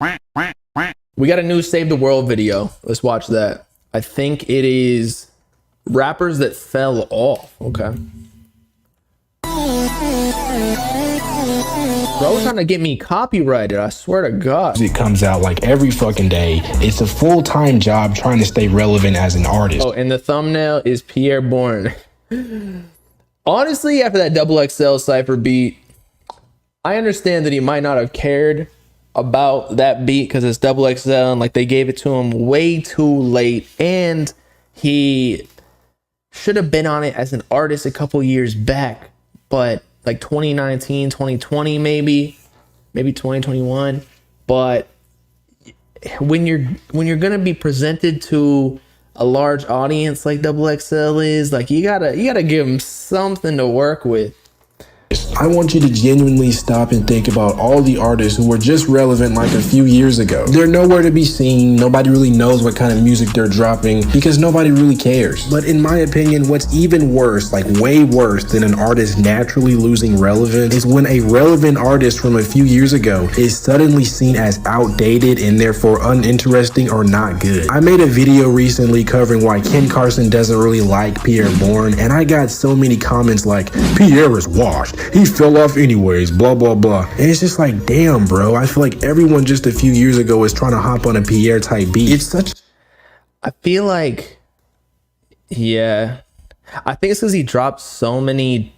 We got a new Save the World video. Let's watch that. I think it is rappers that fell off. Okay. Bro trying to get me copyrighted, I swear to God. It comes out like every fucking day. It's a full-time job trying to stay relevant as an artist. Oh, and the thumbnail is Pierre Bourne. Honestly, after that XXL Cypher beat, I understand that he might not have cared about that beat because it's XXL and like they gave it to him way too late, and he should have been on it as an artist a couple years back, but like 2019, 2020, maybe 2021. But when you're gonna be presented to a large audience like XXL is, like you gotta give them something to work with. I want you to genuinely stop and think about all the artists who were just relevant like a few years ago. They're nowhere to be seen. Nobody really knows what kind of music they're dropping because nobody really cares. But in my opinion, what's even worse, like way worse than an artist naturally losing relevance, is when a relevant artist from a few years ago is suddenly seen as outdated and therefore uninteresting or not good. I made a video recently covering why Ken Carson doesn't really like Pierre Bourne, and I got so many comments like, Pierre is washed. He fell off anyways, blah, blah, blah. And it's just like, damn, bro. I feel like everyone just a few years ago was trying to hop on a Pierre type beat. It's such... I feel like, yeah. I think it's because he dropped so many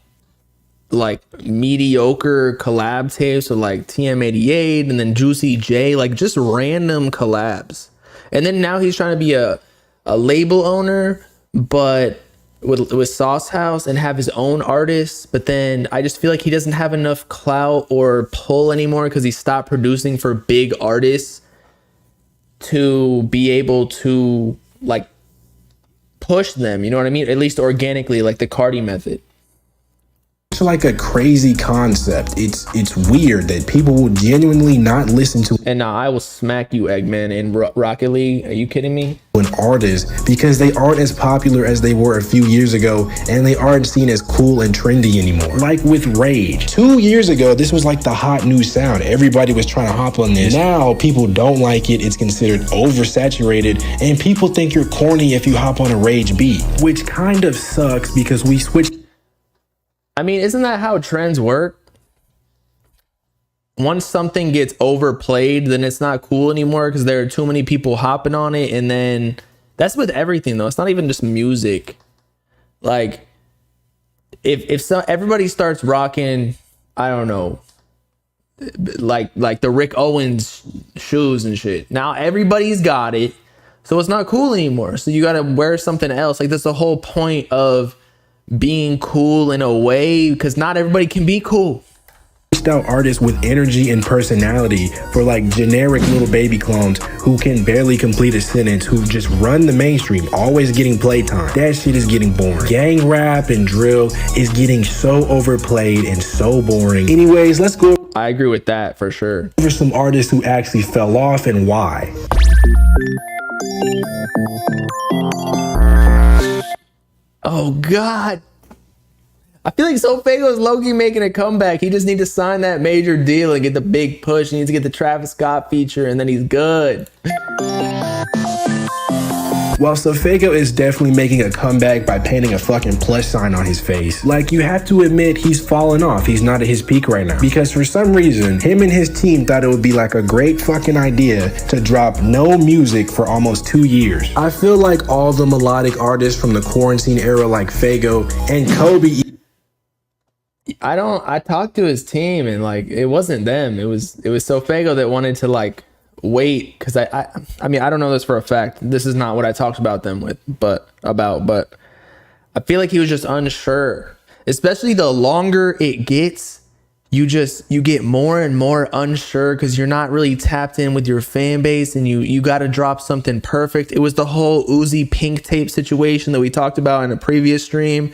like mediocre collab tapes with like TM88 and then Juicy J, like just random collabs. And then now he's trying to be a label owner, but with Sauce House, and have his own artists. But then I just feel like he doesn't have enough clout or pull anymore because he stopped producing for big artists to be able to like push them, you know what I mean? At least organically, like the Cardi method. It's like a crazy concept. It's weird that people will genuinely not listen to And now I will smack you, Eggman, in Rocket League. Are you kidding me? An artist because they aren't as popular as they were a few years ago, and they aren't seen as cool and trendy anymore. Like with Rage. 2 years ago, this was like the hot new sound. Everybody was trying to hop on this. Now people don't like it. It's considered oversaturated, and people think you're corny if you hop on a Rage beat, which kind of sucks because we switched. I mean, isn't that how trends work? Once something gets overplayed, then it's not cool anymore because there are too many people hopping on it. And then that's with everything, though. It's not even just music. Like, if everybody starts rocking, I don't know, like the Rick Owens shoes and shit. Now everybody's got it, so it's not cool anymore. So you got to wear something else. Like, that's the whole point of being cool in a way, because not everybody can be cool. Out artists with energy and personality for like generic little baby clones who can barely complete a sentence, who just run the mainstream, always getting playtime. That shit is getting boring. Gang rap and drill is getting so overplayed and so boring. Anyways, let's go. I agree with that for sure. Over some artists who actually fell off and why. Oh God, I feel like SoFaygo is low-key making a comeback. He just needs to sign that major deal and get the big push. He needs to get the Travis Scott feature, and then he's good. While SoFaygo is definitely making a comeback by painting a fucking plus sign on his face, like, you have to admit he's fallen off. He's not at his peak right now. Because for some reason, him and his team thought it would be like a great fucking idea to drop no music for almost 2 years. I feel like all the melodic artists from the quarantine era like Faygo and Kobe. I talked to his team, and like, it wasn't them. It was SoFaygo that wanted to like wait, because I mean, I don't know this for a fact. This is not what I talked about them with, but I feel like he was just unsure. Especially the longer it gets, you get more and more unsure because you're not really tapped in with your fan base, and you got to drop something perfect. It was the whole Uzi Pink tape situation that we talked about in a previous stream,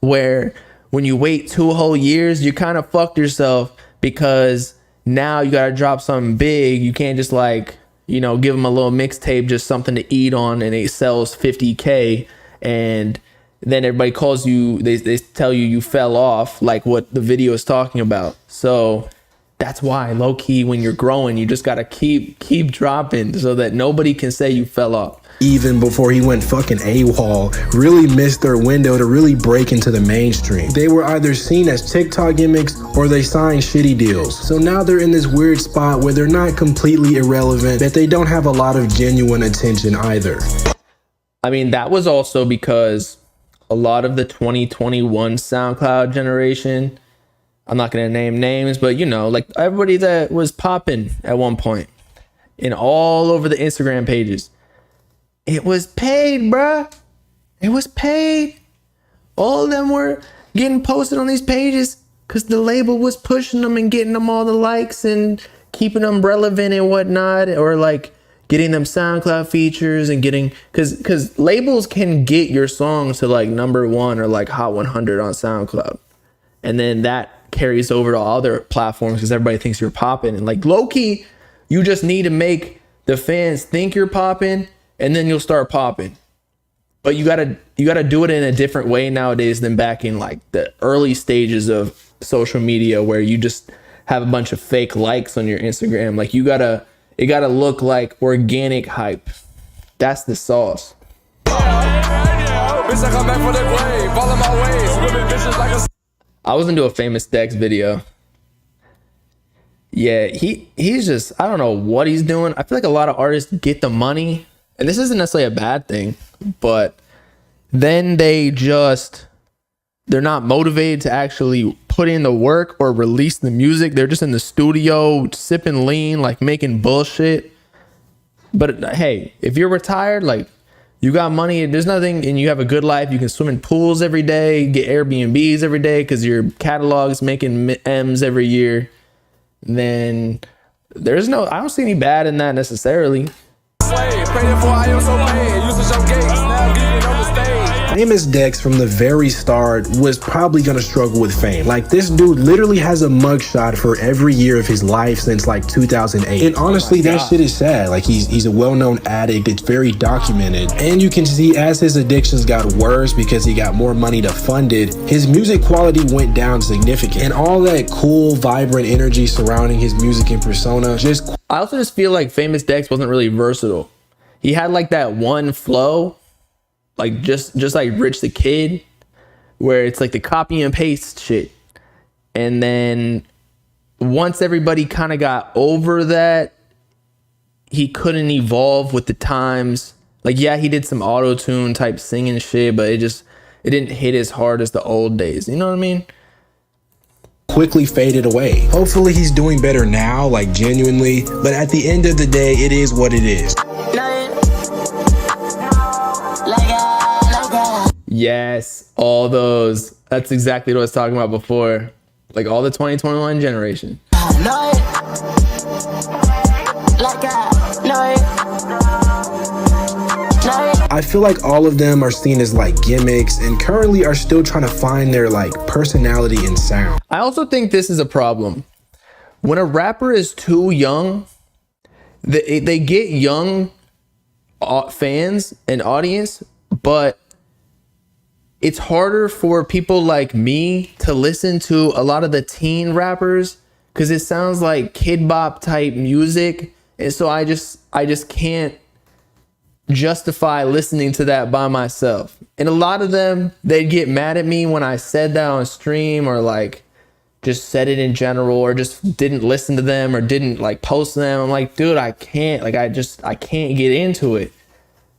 where when you wait 2 whole years, you kind of fucked yourself, because now you got to drop something big. You can't just like, you know, give them a little mixtape, just something to eat on, and it sells 50K, and then everybody calls you, they tell you fell off, like what the video is talking about. So That's why, low key, when you're growing, you just gotta keep dropping so that nobody can say you fell off. Even before he went fucking AWOL, really missed their window to really break into the mainstream. They were either seen as TikTok gimmicks or they signed shitty deals. So now they're in this weird spot where they're not completely irrelevant, but they don't have a lot of genuine attention either. I mean, that was also because a lot of the 2021 SoundCloud generation, I'm not going to name names, but you know, like everybody that was popping at one point and all over the Instagram pages, it was paid, bruh. It was paid. All of them were getting posted on these pages because the label was pushing them and getting them all the likes and keeping them relevant and whatnot, or like getting them SoundCloud features and getting, because labels can get your songs to like #1 or like Hot 100 on SoundCloud, and then that carries over to other platforms because everybody thinks you're popping. And like low key, you just need to make the fans think you're popping, and then you'll start popping. But you gotta do it in a different way nowadays than back in like the early stages of social media, where you just have a bunch of fake likes on your Instagram. Like it gotta look like organic hype. That's the sauce. I was into a Famous Dex video. Yeah, he's just, I don't know what he's doing. I feel like a lot of artists get the money, and this isn't necessarily a bad thing, but then they're not motivated to actually put in the work or release the music. They're just in the studio sipping lean, like making bullshit. But hey, if you're retired, like you got money, there's nothing, and you have a good life, you can swim in pools every day, get Airbnbs every day because your catalog's making M's every year, then I don't see any bad in that necessarily. Famous Dex from the very start was probably gonna struggle with fame. Like, this dude literally has a mugshot for every year of his life since like 2008. And honestly, that shit is sad. Like, he's a well-known addict. It's very documented. And you can see as his addictions got worse because he got more money to fund it, his music quality went down significantly. And all that cool, vibrant energy surrounding his music and persona I also just feel like Famous Dex wasn't really versatile. He had like that one flow, like just like Rich the Kid, where it's like the copy and paste shit. And then once everybody kind of got over that, he couldn't evolve with the times. Like, yeah, he did some auto-tune type singing shit, but it didn't hit as hard as the old days. You know what I mean? quickly faded away. Hopefully he's doing better now, like genuinely, but at the end of the day, it is what it is. Yes, all those. That's exactly what I was talking about before. Like all the 2021 generation. I feel like all of them are seen as like gimmicks and currently are still trying to find their like personality and sound. I also think this is a problem. When a rapper is too young, they get young fans and audience, but it's harder for people like me to listen to a lot of the teen rappers because it sounds like Kid Bop type music. And so I just can't justify listening to that by myself. And a lot of them, they'd get mad at me when I said that on stream, or like just said it in general, or just didn't listen to them or didn't like post them. I'm like, dude, I can't get into it.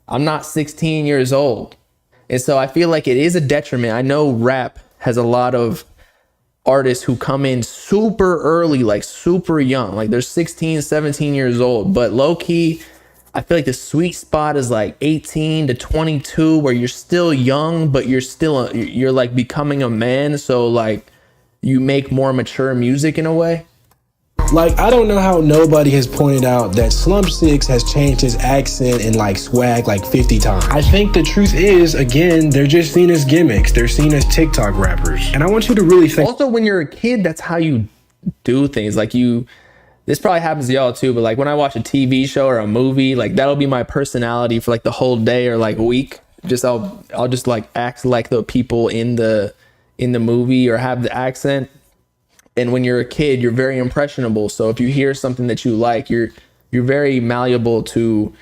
I'm not 16 years old. And so I feel like it is a detriment. I know rap has a lot of artists who come in super early, like super young, like they're 16, 17 years old, but low key, I feel like the sweet spot is like 18 to 22, where you're still young, but you're like becoming a man. So like you make more mature music in a way. Like, I don't know how nobody has pointed out that Slump 6 has changed his accent and like swag like 50 times. I think the truth is, again, they're just seen as gimmicks. They're seen as TikTok rappers. And I want you to really think. Also, when you're a kid, that's how you do things. Like this probably happens to y'all too, but like when I watch a TV show or a movie, like that'll be my personality for like the whole day or like week. I'll just like act like the people in the movie or have the accent. and when you're a kid, you're very impressionable. So if you hear something that you like, you're very malleable to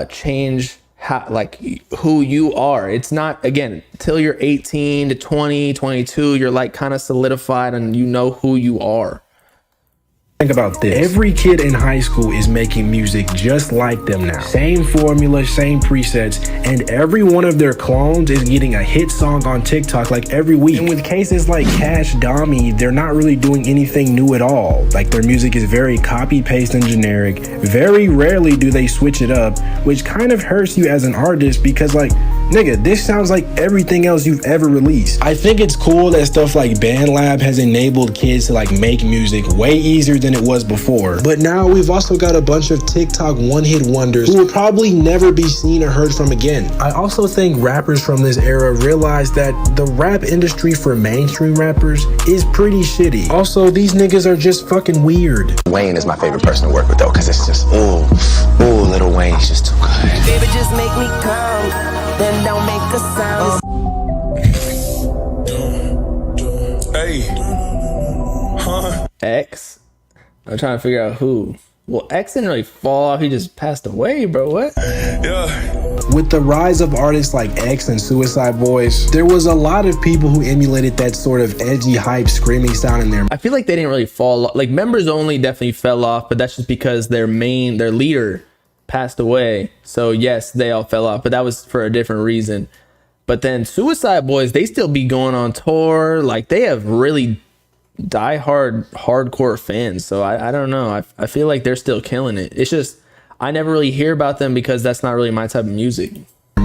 change how, like, who you are. It's not, again, till you're 18 to 20, 22, you're like kind of solidified and you know who you are. Think about this. Every kid in high school is making music just like them now. Same formula, same presets, and every one of their clones is getting a hit song on TikTok like every week. And with cases like Cash Dami, they're not really doing anything new at all. Like, their music is very copy, paste, and generic. Very rarely do they switch it up, which kind of hurts you as an artist because, like, nigga, this sounds like everything else you've ever released. I think it's cool that stuff like BandLab has enabled kids to like make music way easier than it was before. But now we've also got a bunch of TikTok one-hit wonders who will probably never be seen or heard from again. I also think rappers from this era realize that the rap industry for mainstream rappers is pretty shitty. Also, these niggas are just fucking weird. Wayne is my favorite person to work with though, because it's just, ooh, Little Wayne's just too good. Baby, just make me come, then don't make a sound. Hey, X? I'm trying to figure out who. Well, X didn't really fall off. He just passed away, bro. What? yeah. With the rise of artists like X and Suicide Boys, there was a lot of people who emulated that sort of edgy, hype, screaming sound in there. I feel like they didn't really fall off. Like, Members Only definitely fell off, but that's just because their leader passed away. So yes, they all fell off, but that was for a different reason. But then Suicide Boys, they still be going on tour. Like, they have really diehard hardcore fans. So I don't know. I feel like they're still killing it. It's just I never really hear about them because that's not really my type of music.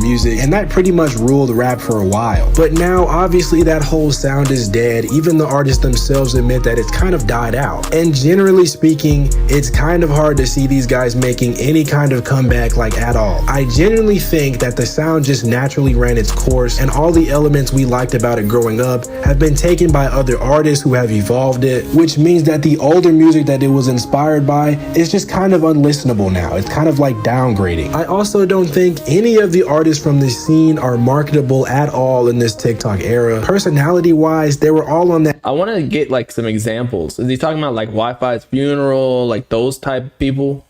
And that pretty much ruled rap for a while. But now obviously that whole sound is dead. Even the artists themselves admit that it's kind of died out. And generally speaking, it's kind of hard to see these guys making any kind of comeback, like, at all. I genuinely think that the sound just naturally ran its course, and all the elements we liked about it growing up have been taken by other artists who have evolved it, which means that the older music that it was inspired by is just kind of unlistenable now. It's kind of like downgrading. I also don't think any of the artists from this scene are marketable at all in this TikTok era. Personality wise, they were all on that. I want to get like some examples. Is he talking about like Wi-Fi's Funeral, like those type of people?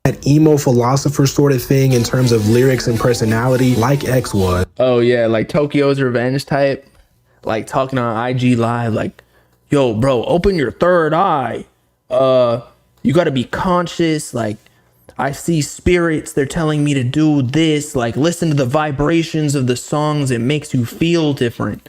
That emo philosopher sort of thing in terms of lyrics and personality, like X was. Oh yeah, like Tokyo's Revenge type, like talking on IG Live, like, yo, bro, open your third eye. You got to be conscious. Like, I see spirits. They're telling me to do this. Like, listen to the vibrations of the songs. It makes you feel different.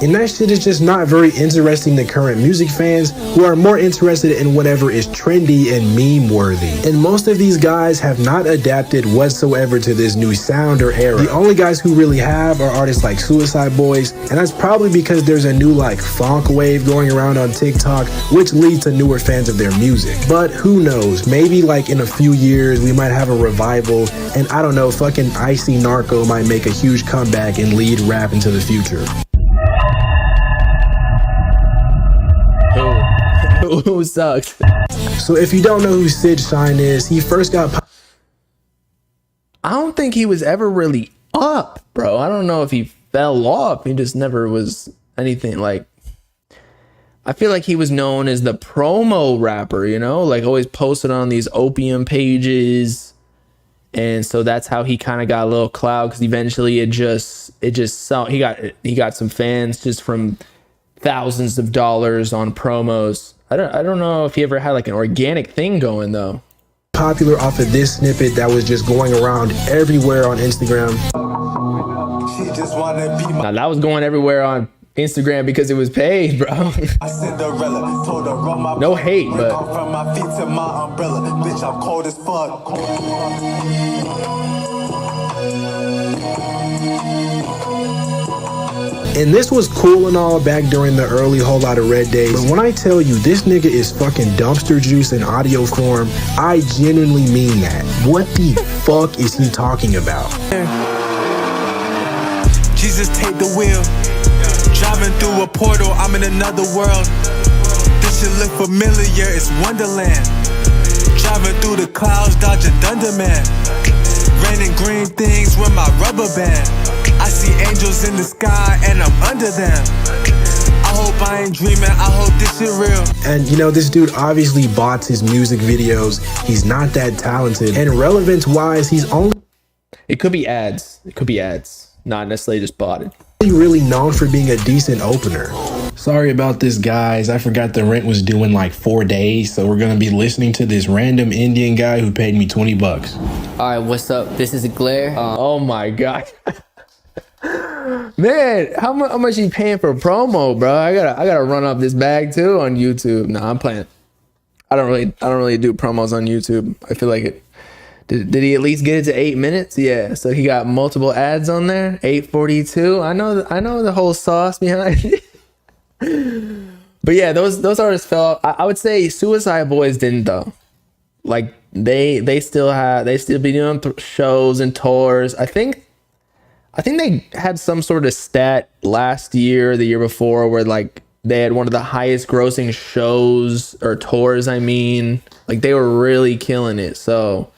And that shit is just not very interesting to current music fans who are more interested in whatever is trendy and meme worthy. And most of these guys have not adapted whatsoever to this new sound or era. The only guys who really have are artists like Suicide Boys, and that's probably because there's a new like funk wave going around on TikTok, which leads to newer fans of their music. But who knows, maybe like in a few years we might have a revival, and I don't know, fucking Icy Narco might make a huge comeback and lead rap into the future. Who sucks? So if you don't know who Sid Shine is, he first got... I don't think he was ever really up, bro. I don't know if he fell off. He just never was anything. Like, I feel like he was known as the promo rapper, you know, like always posted on these opium pages. And so that's how he kind of got a little clout, because eventually it just he got some fans just from thousands of dollars on promos. I don't know if he ever had like an organic thing going though. Popular off of this snippet that was just going around everywhere on Instagram. Now that was going everywhere on Instagram because it was paid, bro. No hate, but and this was cool and all back during the early Whole Lotta Red days, but when I tell you this nigga is fucking dumpster juice in audio form, I genuinely mean that. What the fuck is he talking about? Jesus, take the wheel. Driving through a portal, I'm in another world. This shit look familiar, it's Wonderland. Driving through the clouds, dodging Thunderman. Raining green things with my rubber band. I see angels in the sky and I'm under them. I hope I ain't dreaming, I hope this shit real. And you know, this dude obviously bots his music videos. He's not that talented. And relevance wise, he's only It could be ads. It could be ads, not necessarily just botted. really known for being a decent opener. Sorry about this, guys. I forgot the rent was due in like 4 days, so we're gonna be listening to this random Indian guy who paid me $20. All right, what's up? This is Glare. Oh my god. Man, how much you paying for promo, bro? I gotta run up this bag too on YouTube. Nah, I'm playing. I don't really do promos on YouTube. I feel like it. Did he at least get it to 8 minutes? Yeah. So he got multiple ads on there. 8:42. I know the whole sauce behind it. But yeah, those artists fell. I would say Suicide Boys didn't though. Like they still be doing shows and tours. I think they had some sort of stat last year, the year before, where like they had one of the highest grossing shows or tours. I mean, like they were really killing it. So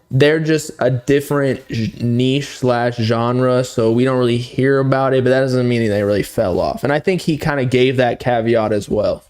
they're just a different niche / genre. So we don't really hear about it, but that doesn't mean they really fell off. And I think he kind of gave that caveat as well.